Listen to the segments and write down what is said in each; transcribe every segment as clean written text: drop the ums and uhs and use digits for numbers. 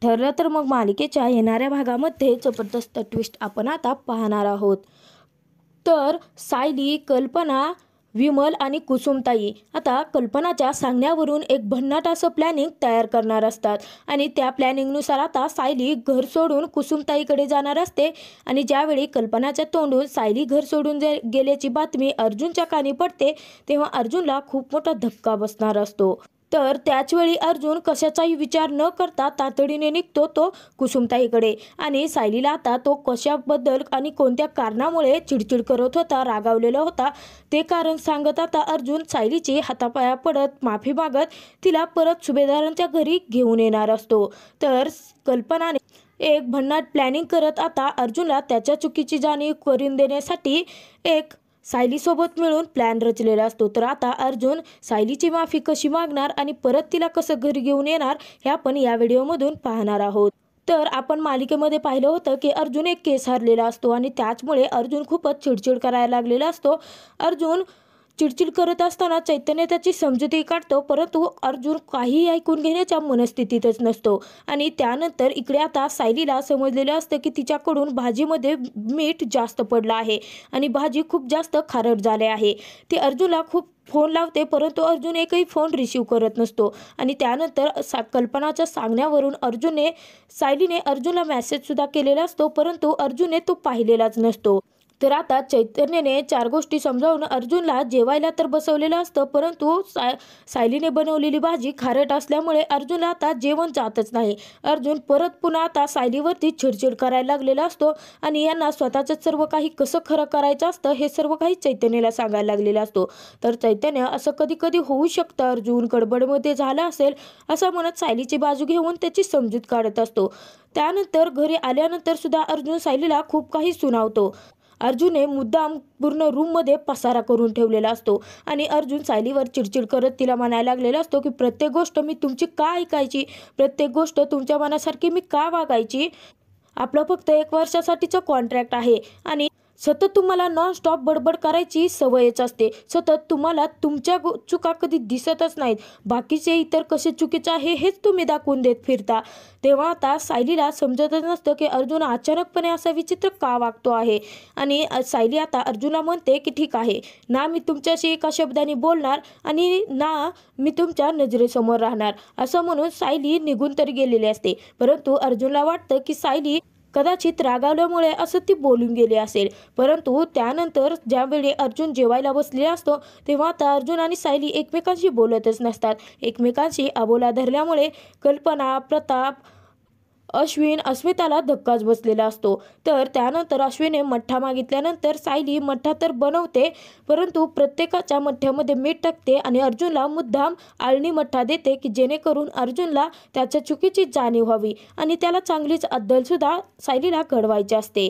ठरलं तर मग मालिकेच्या येणाऱ्या भागामध्ये जबरदस्त ट्विस्ट आपण आता पाहणार आहोत। तर सायली, कल्पना, विमल आणि कुसुमताई आता कल्पनाच्या सांगण्यावरून एक भन्नाट असं प्लॅनिंग तयार करणार असतात आणि त्या प्लॅनिंगनुसार आता सायली घर सोडून कुसुमताईकडे जाणार असते आणि ज्यावेळी कल्पनाच्या तोंडून सायली घर सोडून गेल्याची बातमी अर्जुनच्या कानी पडते तेव्हा अर्जुनला खूप मोठा धक्का बसणार असतो। तर त्याचवेळी अर्जुन कशाचाही विचार न करता तातडीने निघतो तो कुसुमताईकडे आणि सायलीला आता तो कशाबद्दल आणि कोणत्या कारणामुळे चिडचिड करत होता, रागावलेला होता ते कारण सांगत आता अर्जुन सायलीची हातापाया पडत माफी मागत तिला परत सुभेदारांच्या घरी घेऊन येणार असतो। तर कल्पनाने एक भन्नाट प्लॅनिंग करत आता अर्जुनला त्याच्या चुकीची जाणीव करून देण्यासाठी एक सायलीसोबत मिळून प्लॅन रचलेला असतो। तर आता अर्जुन सायलीची माफी कशी मागणार आणि परत तिला कसं घरी घेऊन येणार हे आपण या व्हिडिओमधून पाहणार आहोत। तर आपण मालिकेमध्ये पाहिलं होतं की अर्जुन एक केस हरलेला असतो आणि त्याचमुळे अर्जुन खूपच चिडचिड करायला लागलेला असतो। अर्जुन चिडचिड करत असताना चैतन्य त्याची समजुती काढतो, परंतु अर्जुन काहीही ऐकून घेण्याच्या मनस्थितीतच नसतो आणि त्यानंतर इकडे आता सायलीला समजलेलं असतं की तिच्याकडून भाजीमध्ये मीठ जास्त पडलं आहे आणि भाजी खूप जास्त खारट झाली आहे। ती अर्जुनला खूप फोन लावते परंतु अर्जुन एकही फोन रिसीव्ह करत नसतो आणि त्यानंतर कल्पनाच्या सांगण्यावरून सायलीने अर्जुनला मेसेजसुद्धा केलेला असतो परंतु अर्जुनने तो पाहिलेलाच नसतो। तर आता चैतन्यने 4 गोष्टी समजावून अर्जुनला जेवायला तर बसवलेलं असतं परंतु सायलीने बनवलेली भाजी खारट असल्यामुळे अर्जुनला आता जेवण जातच नाही। अर्जुन परत पुन्हा आता सायलीवरती चिडचिड करायला लागलेला असतो आणि यांना स्वतःचं सर्व काही कसं खरं करायचं असतं हे सर्व काही चैतन्याला सांगायला लागलेलं असतो। तर चैतन्य असं कधी कधी होऊ शकतं, अर्जुन गडबडमध्ये झाला असेल असं म्हणत सायलीची बाजू घेऊन त्याची समजूत काढत असतो। त्यानंतर घरी आल्यानंतर सुद्धा अर्जुन सायलीला खूप काही सुनावतो। अर्जुनने मुद्दाम पूर्ण रूममध्ये पसारा करून ठेवलेला असतो आणि अर्जुन सायलीवर चिडचिड करत तिला म्हणायला लागलेला असतो की प्रत्येक गोष्ट मी तुमची का ऐकायची, प्रत्येक गोष्ट तुमच्या मनासारखी मी का वागायची, आपलं फक्त 1 वर्षासाठीचं कॉन्ट्रॅक्ट आहे आणि सतत तुम्हाला नॉन स्टॉप बडबड करायची सवयच असते, सतत तुम्हाला तुमच्या चुका कधी दिसतच नाहीत, बाकीचे इतर कसे चुकीचे आहे हेच तुम्ही दाखवून देत फिरता। तेव्हा आता सायलीला समजतच नसतं की अर्जुन अचानकपणे असा विचित्र का वागतो आहे आणि सायली आता अर्जुनला म्हणते की ठीक आहे ना, मी तुमच्याशी एका शब्दाने बोलणार आणि ना मी तुमच्या नजरेसमोर राहणार असं म्हणून सायली निघून तरी गेलेली असते परंतु अर्जुनला वाटतं की सायली कदाचित रागावल्यामुळे असं ती बोलून गेली असेल। परंतु त्यानंतर ज्यावेळी अर्जुन जेवायला बसलेला असतो तेव्हा आता अर्जुन आणि सायली एकमेकांशी बोलतच नसतात, एकमेकांशी अबोला धरल्यामुळे कल्पना, प्रताप, अश्विन, अस्मिताला धक्काच बसलेला असतो। तर त्यानंतर अश्विनने मठ्ठा मागितल्यानंतर सायली मठ्ठा तर बनवते परंतु प्रत्येकाच्या मठ्ठ्यामध्ये मीठ टाकते आणि अर्जुनला मुद्दाम आळणी मठ्ठा देते की जेणेकरून अर्जुनला त्याच्या चुकीची जाणीव व्हावी आणि त्याला चांगलीच अद्दलसुद्धा सायलीला घडवायची असते।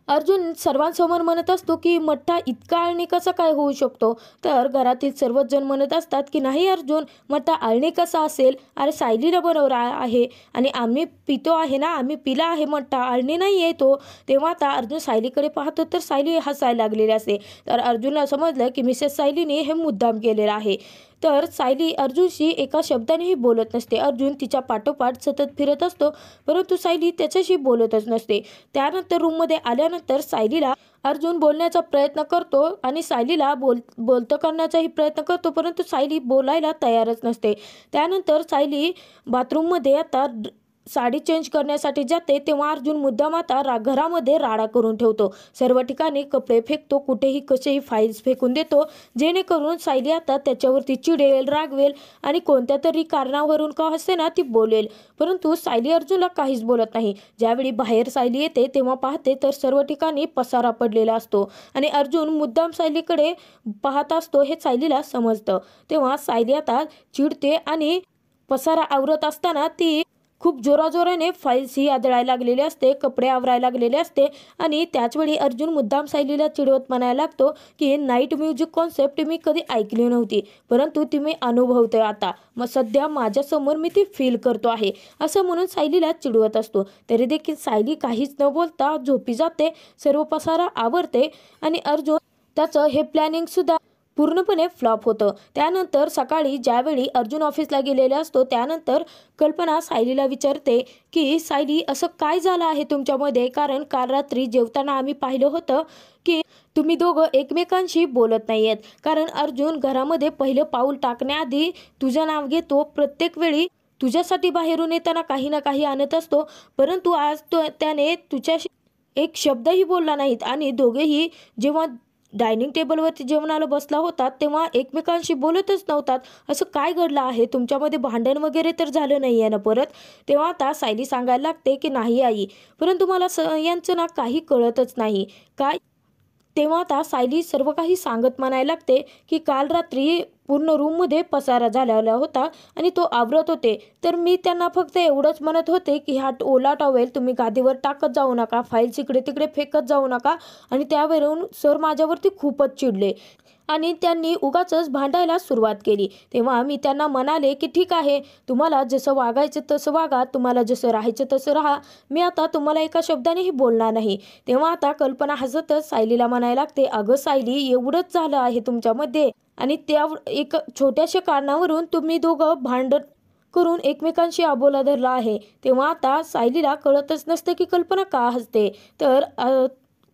अर्जुन सर्वांसमोर म्हणत असतो की मठ्ठा इतका आळणी कसा काय होऊ शकतो, तर घरातील सर्वच जण म्हणत असतात की नाही अर्जुन, मठ्ठा आळणी कसा असेल, अरे सायलीला बनवला आहे आणि आम्ही पितो आहे ना, आम्ही पिला आहे मठ्ठा, आळणी नाही आहे तो। तेव्हा आता अर्जुन सायलीकडे पाहतो तर सायली हसायला लागलेली असते। तर अर्जुनला समजलं की मिसेस सायलीने हे मुद्दाम केलेलं आहे। तर सायली अर्जुनशी एका शब्दानेही बोलत नसते, अर्जुन तिच्या पाठोपाठ सतत फिरत असतो परंतु सायली त्याच्याशी बोलतच नसते। त्यानंतर रूममध्ये आल्यानंतर सायलीला अर्जुन बोलण्याचा प्रयत्न करतो आणि सायलीला बोलतं करण्याचाही प्रयत्न करतो परंतु सायली बोलायला तयारच नसते। त्यानंतर सायली बाथरूममध्ये आता साडी चेंज करण्यासाठी जाते तेव्हा अर्जुन मुद्दाम आता घरामध्ये राडा करून ठेवतो, सर्व ठिकाणी कपडे फेकतो, कुठेही कसेही फाईल्स फेकून देतो जेणेकरून सायली आता त्याच्यावरती चिडेल, रागवेल आणि कोणत्या तरी कारणावरून का असे ना ती बोलेल परंतु सायली अर्जुनला काहीच बोलत नाही। ज्यावेळी बाहेर सायली येते तेव्हा पाहते तर सर्व ठिकाणी पसारा पडलेला असतो आणि अर्जुन मुद्दाम सायलीकडे पाहत असतो हे सायलीला समजतं। तेव्हा सायली आता चिडते आणि पसारा आवरत असताना ती खूप जोराजोराने फाईल्स ही आदळायला लागलेली असते, कपडे आवरायला लागलेले असते आणि त्याचवेळी अर्जुन मुद्दाम सायलीला चिडवत म्हणायला लागतो की नाईट म्युझिक कॉन्सेप्ट मी कधी ऐकली नव्हती परंतु ती मी अनुभवतोय आता, मग सध्या माझ्यासमोर मी ती फील करतो आहे असं म्हणून सायलीला चिडवत असतो। तरी देखील सायली काहीच न बोलता झोपी जाते, सर्व पसारा आवरते आणि अर्जुन त्याचं हे प्लॅनिंग सुद्धा पूर्णपणे फ्लॉप होतं। त्यानंतर सकाळी ज्यावेळी अर्जुन ऑफिसला गेलेला असतो त्यानंतर कल्पना सायलीला विचारते की सायली, असं काय झालं आहे तुमच्यामध्ये? कारण काल रात्री जेवताना आम्ही पाहिलं होतं की तुम्ही दोघं एकमेकांशी बोलत नाही आहेत। कारण अर्जुन घरामध्ये पहिलं पाऊल टाकण्याआधी तुझं नाव घेतो, प्रत्येक वेळी तुझ्यासाठी बाहेरून येताना काही ना काही आणत असतो, परंतु आज त्याने तुझ्याशी एक शब्दही बोलला नाहीत आणि दोघेही जेव्हा डायनिंग टेबलवरती जेवणाला बसला होता तेव्हा एकमेकांशी बोलतच नव्हतात। असं काय घडलं आहे तुमच्यामध्ये? भांडण वगैरे तर झालं नाही आहे ना परत? तेव्हा आता सायली सांगायला लागते की नाही आई, परंतु मला यांचं ना काही कळतच नाही काय। तेव्हा आता सायली सर्व काही सांगत म्हणायला लागते की काल रात्री पूर्ण रूममध्ये पसारा झालेला होता आणि तो आवरत होते, तर मी त्यांना फक्त एवढंच म्हणत होते की हा ओला टॉवेल तुम्ही गादीवर टाकत जाऊ नका, फाईल्स इकडे तिकडे फेकत जाऊ नका, आणि त्यावरून सर माझ्यावरती खूपच चिडले आणि त्यांनी उगाचच भांडायला सुरुवात केली। तेव्हा मी त्यांना म्हणाले की ठीक आहे, तुम्हाला जसं वागायचं तसं वागा, तुम्हाला जसं राहायचं तसं राहा, मी आता तुम्हाला एका शब्दानेही बोलणार नाही। तेव्हा आता कल्पना हसतच सायलीला म्हणायला लागते, अगं सायली, एवढंच झालं आहे तुमच्यामध्ये आणि त्या एक छोट्याशा कारणावरून तुम्ही दोघं भांडण करून एकमेकांशी अबोला धरला आहे। तेव्हा आता सायलीला कळतच नसतं की कल्पना का हसते, तर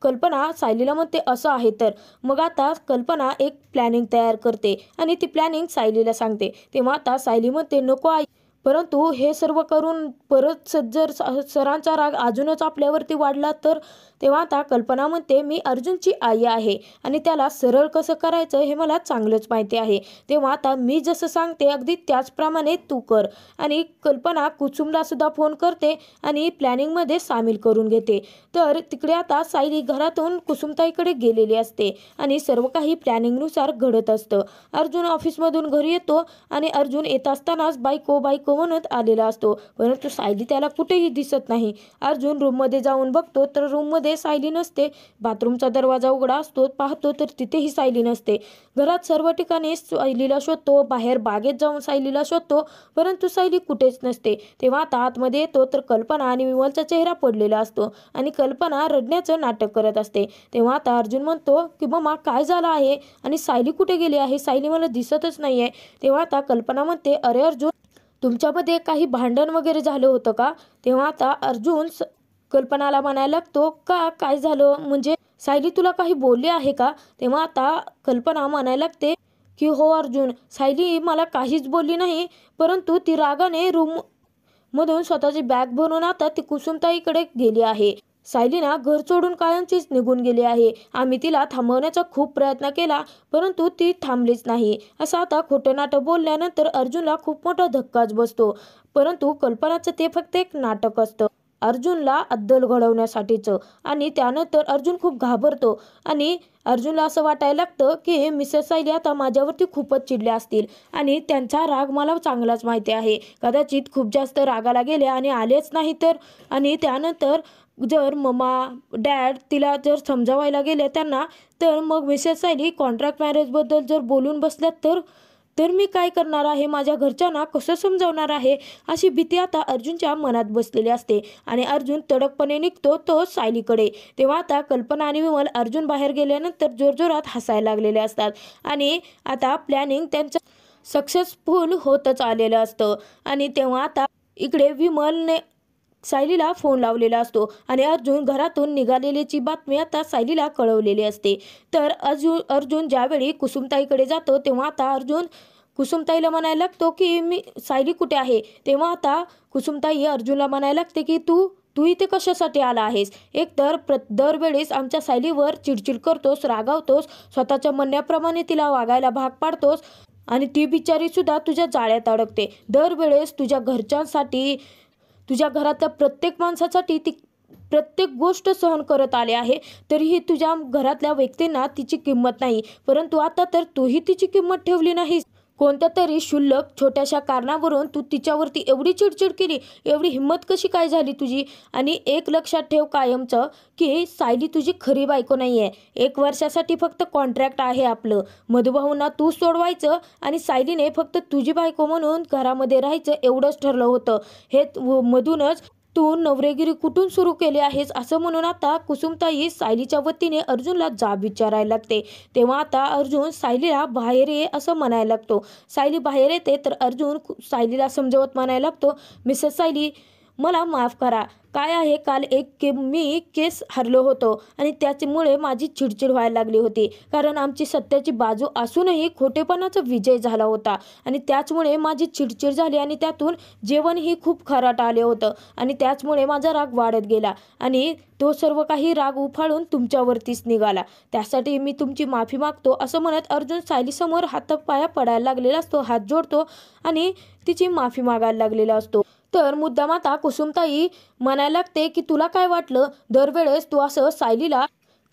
कल्पना सायलीला म्हणते असं आहे तर मग आता कल्पना एक प्लॅनिंग तयार करते आणि ती प्लॅनिंग सायलीला सांगते। तेव्हा आता सायली म्हणते नको आई, परंतु हे सर्व करून परत जर सरांचा राग अजूनच आपल्यावरती वाढला तर? तेव्हा आता कल्पना म्हणते मी अर्जुनची आई आहे आणि त्याला सरळ कसं करायचं हे मला चांगलंच माहिती आहे, तेव्हा आता मी जसं सांगते अगदी त्याचप्रमाणे तू कर। आणि कल्पना कुसुमला सुद्धा फोन करते आणि प्लॅनिंगमध्ये सामील करून घेते। तर तिकडे आता सायली घरातून कुसुमताईकडे गेलेली असते आणि सर्व काही प्लॅनिंगनुसार घडत असतं। अर्जुन ऑफिसमधून घरी येतो आणि अर्जुन येत असतानाच बायको बायको म्हणत आलेला असतो, परंतु सायली त्याला कुठेही दिसत नाही। अर्जुन रूममध्ये जाऊन बघतो तर रूममध्ये सायली नसते, बाथरूमचा दरवाजा उघडा असतो, पाहतो तर तिथेही सायली नसते। घरात सर्व ठिकाणी सायलीला शोधतो, बाहेर बागेत जाऊन सायलीला शोधतो, परंतु सायली कुठेच नसते। तेव्हा आता आतमध्ये येतो तर कल्पना आणि विमलचा चेहरा पडलेला असतो आणि कल्पना रडण्याचं नाटक करत असते। तेव्हा आता अर्जुन म्हणतो की मम्मा काय झालं आहे आणि सायली कुठे गेली आहे? सायली मला दिसतच नाहीये। तेव्हा आता कल्पना म्हणते अरे अर्जुन, तुमच्यामध्ये काही भांडण वगैरे झालं होतं का? तेव्हा आता अर्जुन कल्पनाला म्हणायला लागतो का काय झालं म्हणजे सायली तुला काही बोलली आहे का? तेव्हा आता कल्पना म्हणायला लागते की हो अर्जुन, सायली मला काहीच बोलली नाही, परंतु ती रागाने रूम मधून स्वतःची बॅग भरून आता ती कुसुमताईकडे गेली आहे। सायली ना घर सोडून कायमचीच निघून गेली आहे। आम्ही तिला थांबवण्याचा खूप प्रयत्न केला, परंतु ती थांबलीच नाही। असं आता खोटं नाटक बोलल्यानंतर अर्जुनला खूप मोठा धक्काच बसतो, परंतु कल्पनाचं ते फक्त एक नाटक असतं अर्जुनला अद्दल घडवण्यासाठीचं। आणि त्यानंतर अर्जुन खूप घाबरतो आणि अर्जुनला असं वाटायला लागतं की मिसेस सायली आता माझ्यावरती खूपच चिडल्या असतील आणि त्यांचा राग मला चांगलाच माहिती आहे, कदाचित खूप जास्त रागाला गेले आणि आलेच नाही तर। आणि त्यानंतर जर मम्मा डॅड तिला जर समजावायला गेले त्यांना, तर मग मिसेस सायली कॉन्ट्रॅक्ट मॅरेजबद्दल जर बोलून बसल्यात तर मी काय करणार आहे? माझ्या घरच्यांना कसं समजावणार आहे? अशी भीती आता अर्जुनच्या मनात बसलेली असते आणि अर्जुन तडकपणे निघतो तो सायलीकडे। तेव्हा आता कल्पना आणि विमल अर्जुन बाहेर गेल्यानंतर जोरजोरात हसायला लागलेले असतात आणि आता प्लॅनिंग त्यांचं सक्सेसफुल होतच आलेलं असतं। आणि तेव्हा आता इकडे विमलने सायलीला फोन लावलेला असतो आणि अर्जुन घरातून निघालेल्याची बातमी आता सायलीला कळवलेली असते। तर अर्जुन ज्यावेळी कुसुमताईकडे जातो तेव्हा आता अर्जुन कुसुमताईला म्हणायला लागतो की मी सायली कुठे आहे? तेव्हा आता कुसुमताई अर्जुनला म्हणायला लागते की तू इथे कशासाठी आला आहेस? एकतर दरवेळेस आमच्या सायलीवर चिडचिड करतोस, रागावतोस, स्वतःच्या म्हणण्याप्रमाणे तिला वागायला भाग पाडतोस आणि ती बिचारी सुद्धा तुझ्या जाळ्यात अडकते। दरवेळेस तुझ्या घरच्यांसाठी, तुझ्या घरातल्या प्रत्येक माणसासाठी ती प्रत्येक गोष्ट सहन करत आले आहे, तरीही तुझ्या घरातल्या व्यक्तींना तिची किंमत नाही, परंतु आता तर तूही तिची किंमत ठेवली नाहीस। कोणत्या तरी क्षुल्लक छोट्याशा कारणावरून तू तिच्यावरती एवढी चिडचिड केली, एवढी हिंमत कशी काय झाली तुझी? आणि एक लक्षात ठेव कायमचं की सायली तुझी खरी बायको नाही आहे, 1 वर्षासाठी फक्त कॉन्ट्रॅक्ट आहे आपलं। मधुभाऊंना तू सोडवायचं आणि सायलीने फक्त तुझी बायको म्हणून घरामध्ये राहायचं एवढंच ठरलं होतं। हे मधूनच तू नवरेगिरी कुठून सुरू केली आहेस असं म्हणून आता कुसुमताई सायलीच्या वतीने अर्जुनला जाब विचारायला लागते। तेव्हा आता अर्जुन सायलीला बाहेर ये असं म्हणायला लागतो। सायली बाहेर येते तर अर्जुन सायलीला समजवत म्हणायला लागतो, मिसेस सायली मला माफ करा, काय आहे काल मी केस हरलो होतो आणि त्याच्यामुळे माझी चिडचिड व्हायला लागली होती, कारण आमची सत्याची बाजू असूनही खोटेपणाचा विजय झाला होता आणि त्याचमुळे माझी चिडचिड झाली आणि त्यातून जेवणही खूप खराट आले होतं आणि त्याचमुळे माझा राग वाढत गेला आणि तो सर्व काही राग उफाळून तुमच्यावरतीच निघाला, त्यासाठी मी तुमची माफी मागतो असं म्हणत अर्जुन सायलीसमोर हातापाया पडायला लागलेला असतो, हात जोडतो आणि तिची माफी मागायला लागलेला असतो। तर मुद्दाम आता कुसुमताई म्हणायला लागते की तुला काय वाटलं, दरवेळेस तू असं सायलीला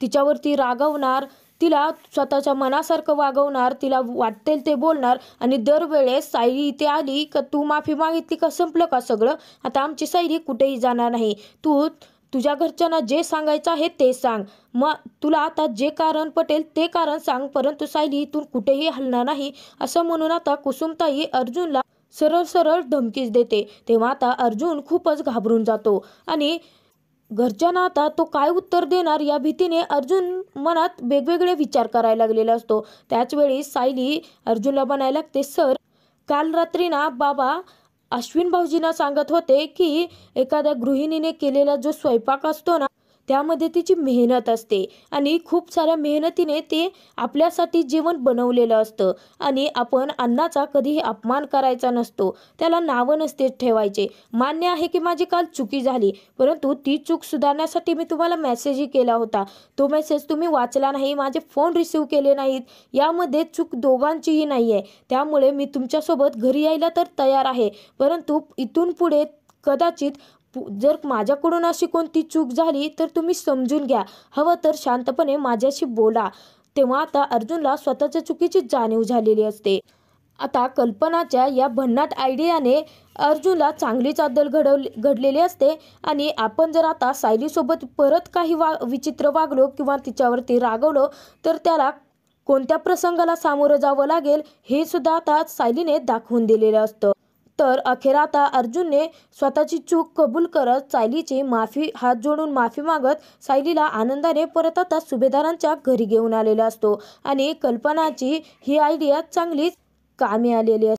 तिच्यावरती रागवणार, तिला स्वतःच्या मनासारखं वागवणार, तिला वाटेल ते बोलणार आणि दरवेळेस सायली इथे आली का तू माफी मागितली का संपलं का सगळं? आता आमची सायली कुठेही जाणार नाही, तू तुझ्या घरच्यांना जे सांगायचं आहे ते सांग, मग तुला आता जे कारण पटेल ते कारण सांग, परंतु सायली इथून कुठेही हलणार नाही असं म्हणून आता कुसुमताई अर्जुनला सरळ सरळ धमकीच देते। तेव्हा आता अर्जुन खूपच घाबरून जातो आणि घरच्यांना आता तो काय उत्तर देणार या भीतीने अर्जुन मनात वेगवेगळे विचार करायला लागलेला असतो। त्याचवेळी सायली अर्जुनला म्हणायला लागते, सर काल रात्री ना बाबा अश्विन भाऊजींना सांगत होते की एखाद्या गृहिणीने केलेला जो स्वयंपाक असतो ना त्यामध्ये तिची मेहनत असते आणि खूप साऱ्या मेहनतीने ते आपल्यासाठी जेवण बनवलेलं असतं आणि आपण अन्नाचा कधीही अपमान करायचा नसतो, त्याला नावं नसते ठेवायचे। मान्य आहे की माझी काल चुकी झाली, परंतु ती चूक सुधारण्यासाठी मी तुम्हाला मेसेजही केला होता, तो मेसेज तुम्ही वाचला नाही, माझे फोन रिसीव केले नाहीत, यामध्ये चूक दोघांचीही नाही आहे, त्यामुळे मी तुमच्यासोबत घरी यायला तर तयार आहे, परंतु इथून पुढे कदाचित जर माझ्याकडून अशी कोणती चूक झाली तर तुम्ही समजून घ्या, हवं तर शांतपणे माझ्याशी बोला। तेव्हा आता अर्जुनला स्वतःच्या चुकीची जाणीव झालेली असते। आता कल्पनाच्या या भन्नाट आयडियाने अर्जुनला चांगलीच अद्दल घडलेली असते आणि आपण जर आता सायलीसोबत परत काही विचित्र वागलो किंवा तिच्यावरती रागवलो तर त्याला कोणत्या प्रसंगाला सामोरं जावं लागेल हे सुद्धा आता सायलीने दाखवून दिलेलं असतं। तर अखेर आता अर्जुनने स्वतःची चूक कबूल करत सायलीची हात जोडून माफी मागत सायलीला आनंदाने परत आता सुभेदारांच्या घरी घेऊन आलेला असतो आणि कल्पनाची ही आयडिया चांगलीच कामी आलेली असते।